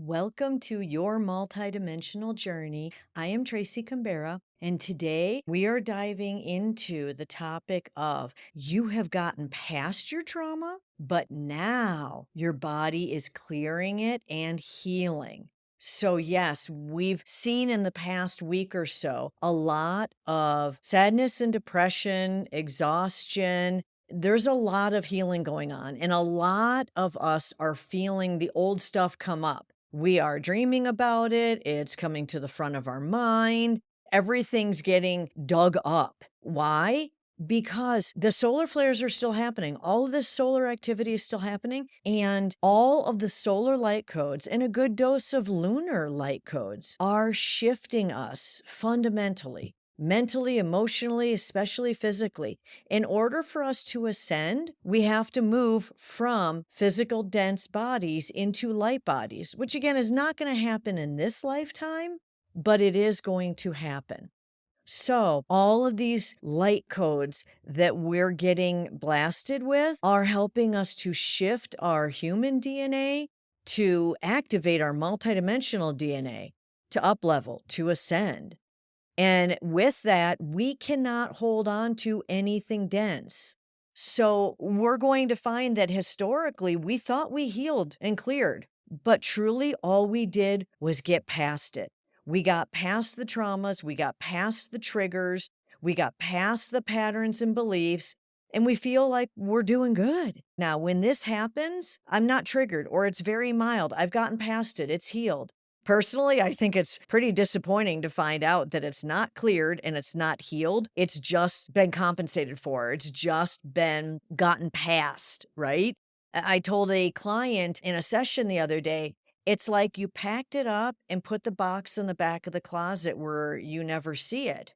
Welcome to your multidimensional journey. I am Tracy Canberra, and today we are diving into the topic of you have gotten past your trauma, but now your body is clearing it and healing. So, yes, we've seen in the past week or so a lot of sadness and depression, exhaustion. There's a lot of healing going on, and a lot of us are feeling the old stuff come up. We are dreaming about it. It's coming to the front of our mind. Everything's getting dug up. Why? Because the solar flares are still happening. All of this solar activity is still happening. And all of the solar light codes and a good dose of lunar light codes are shifting us fundamentally, mentally, emotionally, especially physically. In order for us to ascend, we have to move from physical dense bodies into light bodies, which again is not going to happen in this lifetime, but it is going to happen. So, all of these light codes that we're getting blasted with are helping us to shift our human DNA, to activate our multidimensional DNA, to up level, to ascend. And with that, we cannot hold on to anything dense. So we're going to find that historically we thought we healed and cleared, but truly all we did was get past it. We got past the traumas, we got past the triggers, we got past the patterns and beliefs, and we feel like we're doing good. Now, when this happens, I'm not triggered or it's very mild. I've gotten past it, it's healed. Personally, I think it's pretty disappointing to find out that it's not cleared and it's not healed. It's just been compensated for. It's just been gotten past, right? I told a client in a session the other day, it's like you packed it up and put the box in the back of the closet where you never see it.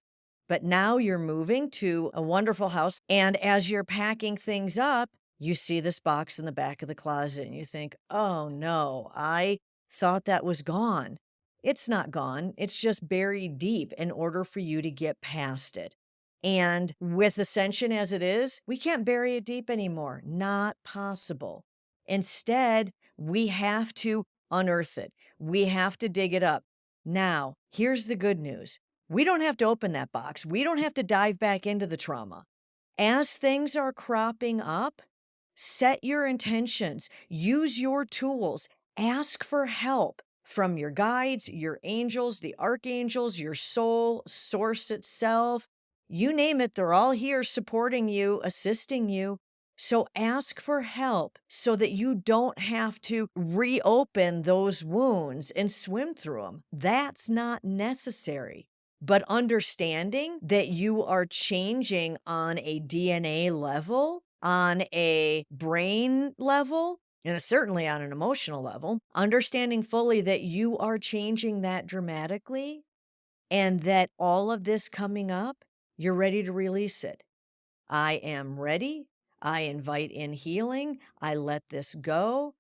But now you're moving to a wonderful house. And as you're packing things up, you see this box in the back of the closet and you think, oh no, I thought that was gone. It's not gone. It's just buried deep in order for you to get past it. And with Ascension as it is, we can't bury it deep anymore. Not possible. Instead, we have to unearth it. We have to dig it up. Now, here's the good news. We don't have to open that box. We don't have to dive back into the trauma. As things are cropping up, set your intentions, use your tools, ask for help from your guides, your angels, the archangels, your soul, source itself. You name it, they're all here supporting you, assisting you. So ask for help so that you don't have to reopen those wounds and swim through them. That's not necessary. But understanding that you are changing on a DNA level, on a brain level, and certainly on an emotional level, understanding fully that you are changing that dramatically and that all of this coming up, you're ready to release it. I am ready. I invite in healing. I let this go.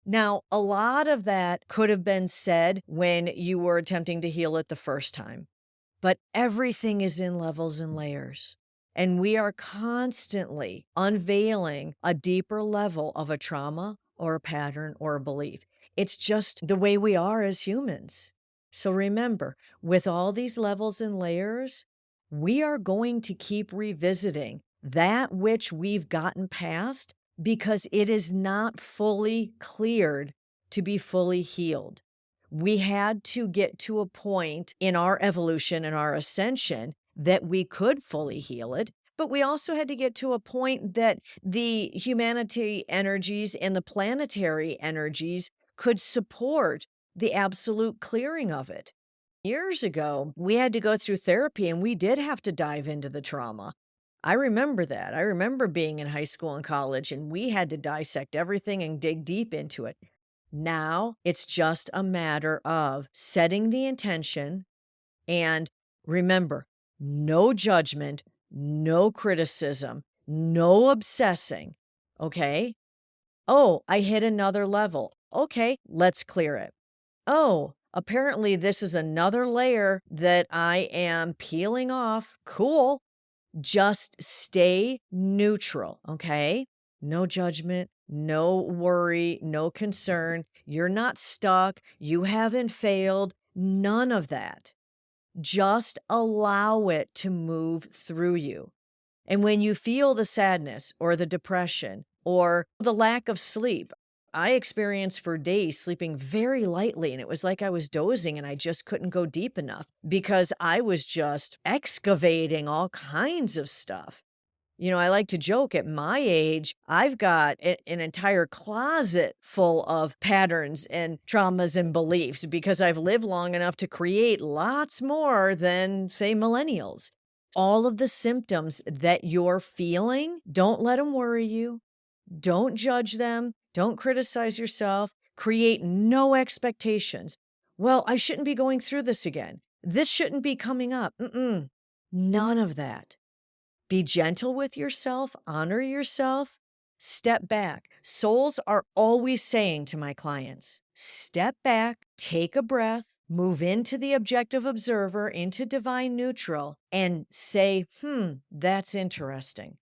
Now, a lot of that could have been said when you were attempting to heal it the first time. But everything is in levels and layers. And we are constantly unveiling a deeper level of a trauma or a pattern or a belief. It's just the way we are as humans. So remember, with all these levels and layers, we are going to keep revisiting that which we've gotten past because it is not fully cleared to be fully healed. We had to get to a point in our evolution and our ascension that we could fully heal it. But we also had to get to a point that the humanity energies and the planetary energies could support the absolute clearing of it. Years ago, we had to go through therapy and we did have to dive into the trauma. I remember that. I remember being in high school and college and we had to dissect everything and dig deep into it. Now it's just a matter of setting the intention and remember, no judgment, no criticism, no obsessing. Okay. Oh, I hit another level. Okay, let's clear it. Oh, apparently this is another layer that I am peeling off. Cool. Just stay neutral. Okay. no judgment, no worry, no concern. You're not stuck. You haven't failed. None of that. Just allow it to move through you. And when you feel the sadness or the depression or the lack of sleep, I experienced for days sleeping very lightly, and it was like I was dozing and I just couldn't go deep enough because I was just excavating all kinds of stuff. I like to joke at my age, I've got an entire closet full of patterns and traumas and beliefs because I've lived long enough to create lots more than, say, millennials. All of the symptoms that you're feeling, don't let them worry you. Don't judge them. Don't criticize yourself. Create no expectations. Well, I shouldn't be going through this again. This shouldn't be coming up. None of that. Be gentle with yourself, honor yourself, step back. Souls are always saying to my clients, step back, take a breath, move into the objective observer, into divine neutral, and say, that's interesting.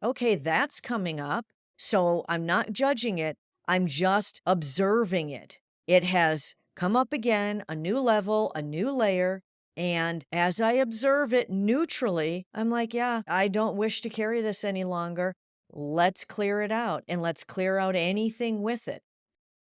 Okay, that's coming up. So I'm not judging it. I'm just observing it. It has come up again, a new level, a new layer. And as I observe it neutrally, I'm like, yeah, I don't wish to carry this any longer. Let's clear it out and let's clear out anything with it.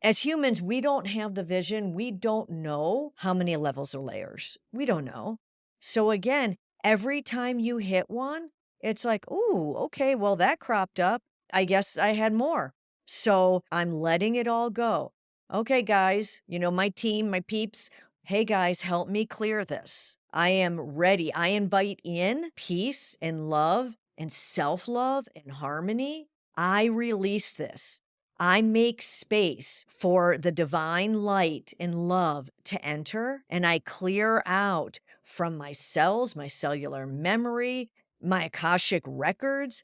As humans, we don't have the vision. We don't know how many levels or layers. We don't know. So again, every time you hit one, it's like, ooh, okay, well, that cropped up. I guess I had more. So I'm letting it all go. Okay, guys, my team, my peeps, hey, guys, help me clear this. I am ready. I invite in peace and love and self-love and harmony. I release this. I make space for the divine light and love to enter, and I clear out from my cells, my cellular memory, my Akashic records.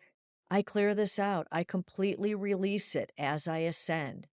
I clear this out. I completely release it as I ascend.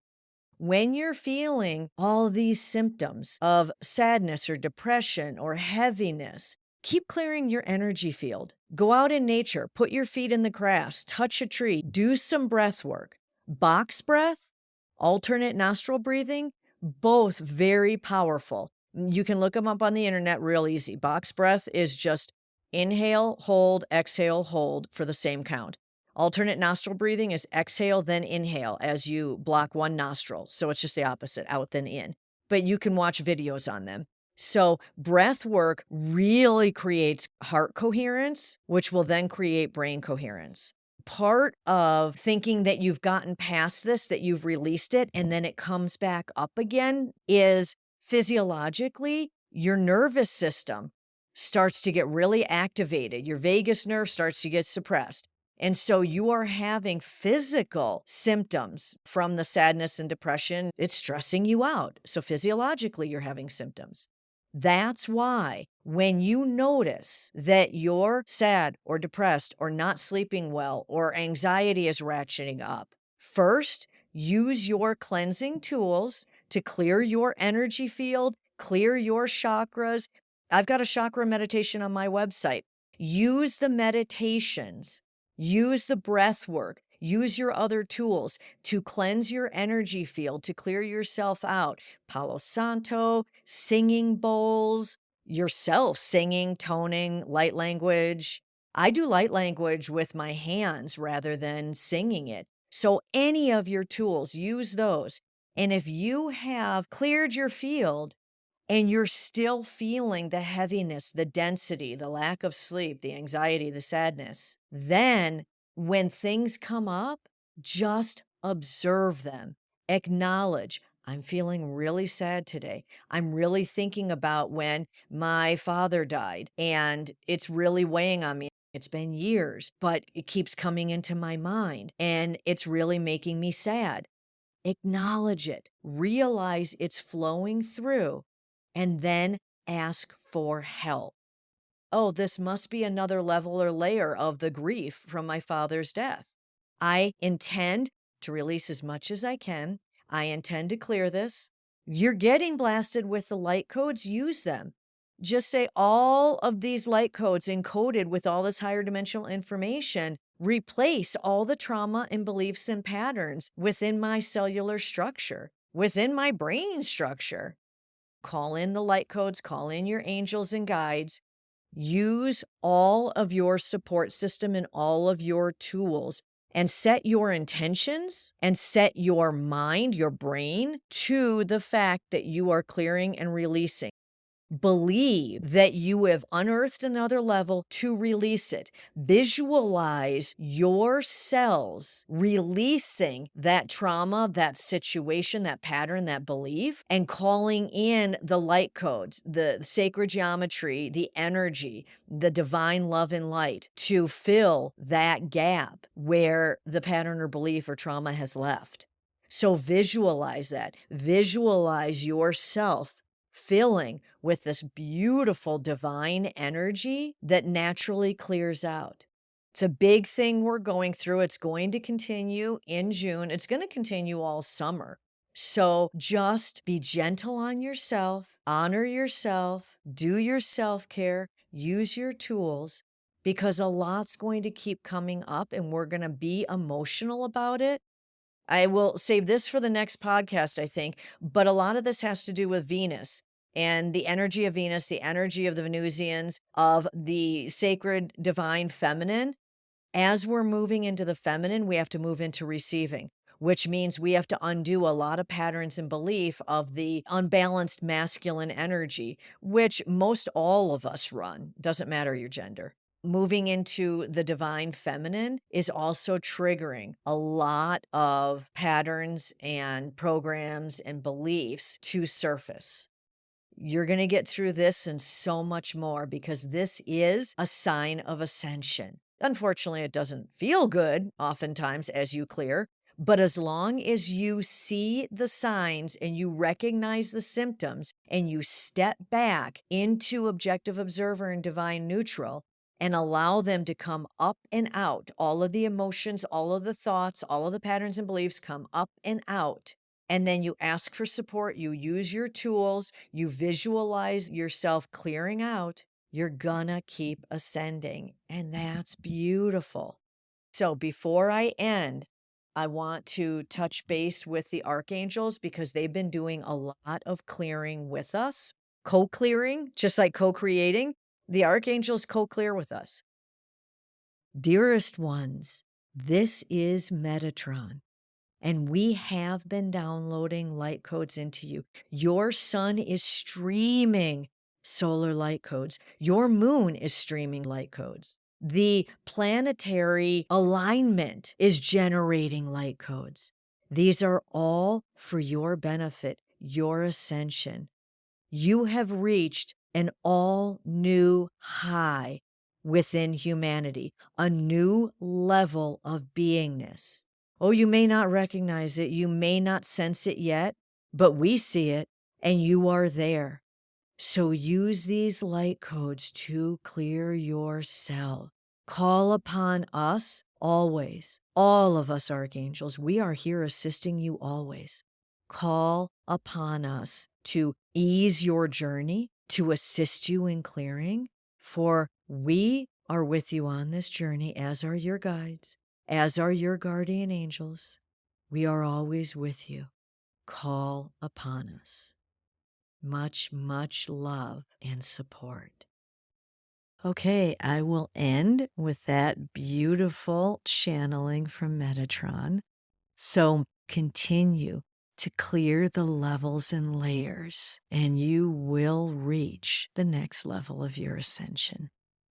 When you're feeling all these symptoms of sadness or depression or heaviness, keep clearing your energy field. Go out in nature, put your feet in the grass, touch a tree, do some breath work. Box breath, alternate nostril breathing, both very powerful. You can look them up on the internet real easy. Box breath is just inhale, hold, exhale, hold for the same count. Alternate nostril breathing is exhale, then inhale as you block one nostril. So it's just the opposite, out, then in. But you can watch videos on them. So breath work really creates heart coherence, which will then create brain coherence. Part of thinking that you've gotten past this, that you've released it, and then it comes back up again is physiologically, your nervous system starts to get really activated. Your vagus nerve starts to get suppressed. And so you are having physical symptoms from the sadness and depression. It's stressing you out. So physiologically, you're having symptoms. That's why when you notice that you're sad or depressed or not sleeping well or anxiety is ratcheting up, first, use your cleansing tools to clear your energy field, clear your chakras. I've got a chakra meditation on my website. Use the meditations. Use the breath work, use your other tools to cleanse your energy field, to clear yourself out. Palo Santo, singing bowls, yourself singing, toning, light language. I do light language with my hands rather than singing it. So any of your tools, use those. And if you have cleared your field, and you're still feeling the heaviness, the density, the lack of sleep, the anxiety, the sadness, then when things come up, just observe them. Acknowledge, I'm feeling really sad today. I'm really thinking about when my father died, and it's really weighing on me. It's been years, but it keeps coming into my mind, and it's really making me sad. Acknowledge it, realize it's flowing through, and then ask for help. Oh, this must be another level or layer of the grief from my father's death. I intend to release as much as I can. I intend to clear this. You're getting blasted with the light codes, use them. Just say all of these light codes encoded with all this higher dimensional information replace all the trauma and beliefs and patterns within my cellular structure, within my brain structure. Call in the light codes, call in your angels and guides. Use all of your support system and all of your tools and set your intentions and set your mind, your brain, to the fact that you are clearing and releasing. Believe that you have unearthed another level to release it. Visualize your cells releasing that trauma, that situation, that pattern, that belief, and calling in the light codes, the sacred geometry, the energy, the divine love and light to fill that gap where the pattern or belief or trauma has left. So visualize that. Visualize yourself filling with this beautiful divine energy that naturally clears out. It's a big thing we're going through. It's going to continue in June. It's going to continue all summer. So just be gentle on yourself, honor yourself, do your self-care, use your tools, because a lot's going to keep coming up and we're going to be emotional about it. I will save this for the next podcast, I think, but a lot of this has to do with Venus and the energy of Venus, the energy of the Venusians, of the sacred divine feminine. As we're moving into the feminine, we have to move into receiving, which means we have to undo a lot of patterns and belief of the unbalanced masculine energy, which most all of us run. Doesn't matter your gender. Moving into the divine feminine is also triggering a lot of patterns and programs and beliefs to surface. You're going to get through this and so much more because this is a sign of ascension. Unfortunately, it doesn't feel good oftentimes as you clear, but as long as you see the signs and you recognize the symptoms and you step back into objective observer and divine neutral and allow them to come up and out, all of the emotions, all of the thoughts, all of the patterns and beliefs come up and out. And then you ask for support, you use your tools, you visualize yourself clearing out, you're gonna keep ascending. And that's beautiful. So before I end, I want to touch base with the archangels because they've been doing a lot of clearing with us, co-clearing, just like co-creating. The archangels co-clear with us. Dearest ones, this is Metatron. And we have been downloading light codes into you. Your sun is streaming solar light codes. Your moon is streaming light codes. The planetary alignment is generating light codes. These are all for your benefit, your ascension. You have reached an all new high within humanity, a new level of beingness. Oh, you may not recognize it, you may not sense it yet, but we see it and you are there. So use these light codes to clear your cell. Call upon us always. All of us archangels, we are here assisting you always. Call upon us to ease your journey, to assist you in clearing, for we are with you on this journey, as are your guides, as are your guardian angels. We are always with you. Call upon us. Much, much love and support. Okay, I will end with that beautiful channeling from Metatron. So continue to clear the levels and layers, and you will reach the next level of your ascension.